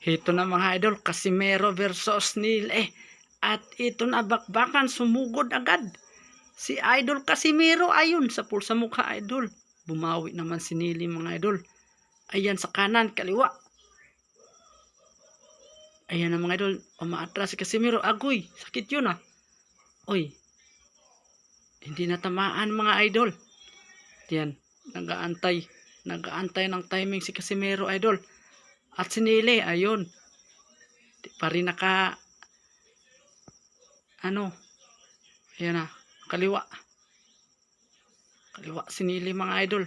Ito na mga idol, Casimero versus Nile. At ito na bakbakan, sumugod agad. Si Idol Casimero ayun sa pulsa mukha idol. Bumawi naman si Nile mga idol. Ayan sa kanan, kaliwa. Ayan na mga idol, umaatras si Casimero. Agoy, sakit yun ah. Oy, hindi natamaan mga idol. Yan, nag-aantay ng timing si Casimero idol. At si Nile, ayun. Di pa rin ayan na, kaliwa si Nile mga idol.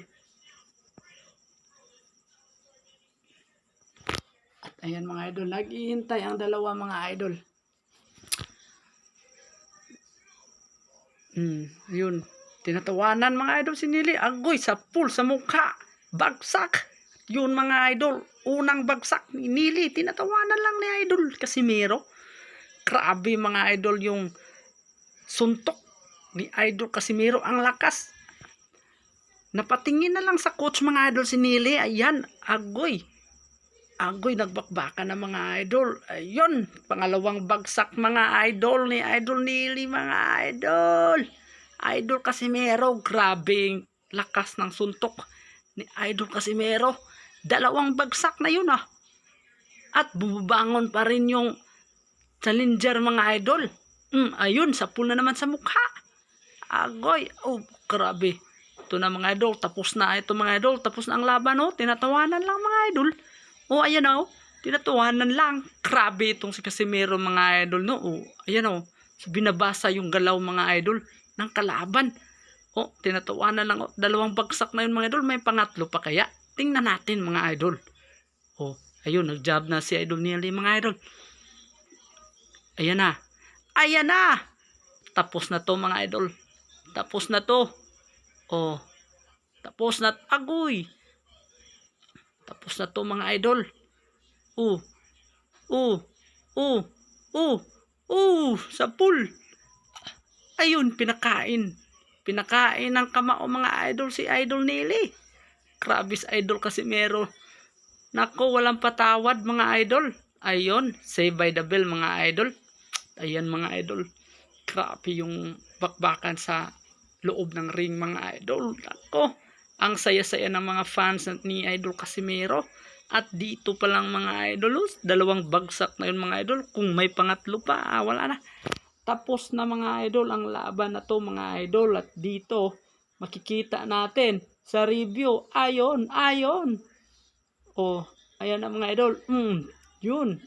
At ayan mga idol, naghihintay ang dalawa mga idol. Ayun, tinatawanan mga idol si Nile. Agoy, sa pool, sa mukha, bagsak. Yun mga idol, unang bagsak ni Nile, tinatawanan lang ni Idol Casimero. Grabe mga idol yung suntok ni Idol Casimero, ang lakas. Napatingin na lang sa coach mga idol si Nile. Ayan, agoy, nagbakbaka na mga idol. Ayun, pangalawang bagsak mga idol ni Idol Nile mga idol. Idol Casimero, grabing lakas ng suntok ni Idol Casimero. Dalawang bagsak na yun ah. At bumabangon pa rin yung challenger mga idol. Ayun, sapul na naman sa mukha. Agoy, oh grabe. Ito na mga idol, tapos na ito mga idol. Tapos na ang laban oh, tinatawanan lang mga idol. Oh ayan oh, tinatawanan lang. Grabe itong si Casimero mga idol no. Oh ayan oh, so, binabasa yung galaw mga idol ng kalaban. Oh, tinatawanan lang oh. Dalawang bagsak na yun mga idol, may pangatlo pa kaya? Tingnan natin mga idol. Oh, ayun, nag-jab na si Idol Nile mga idol. Ayan na. Ayan na. Tapos na to mga idol. Tapos na to. Oh. Tapos na. Agoy. Tapos na to mga idol. Sa pool. Ayun, pinakain. Pinakain ng kamao mga idol si Idol Nile. Grabe si Idol Casimero. Nako, walang patawad mga idol. Ayun, save by the bell mga idol. Ayan mga idol. Grabe yung bakbakan sa loob ng ring mga idol. Nako, ang saya-saya ng mga fans ni Idol Casimero. At dito pa lang mga idol, dalawang bagsak na yun mga idol. Kung may pangatlo pa, wala na. Tapos na mga idol ang laban na to mga idol. At dito, makikita natin sa review. Ayon. Oh, ayan na mga idol. Yun.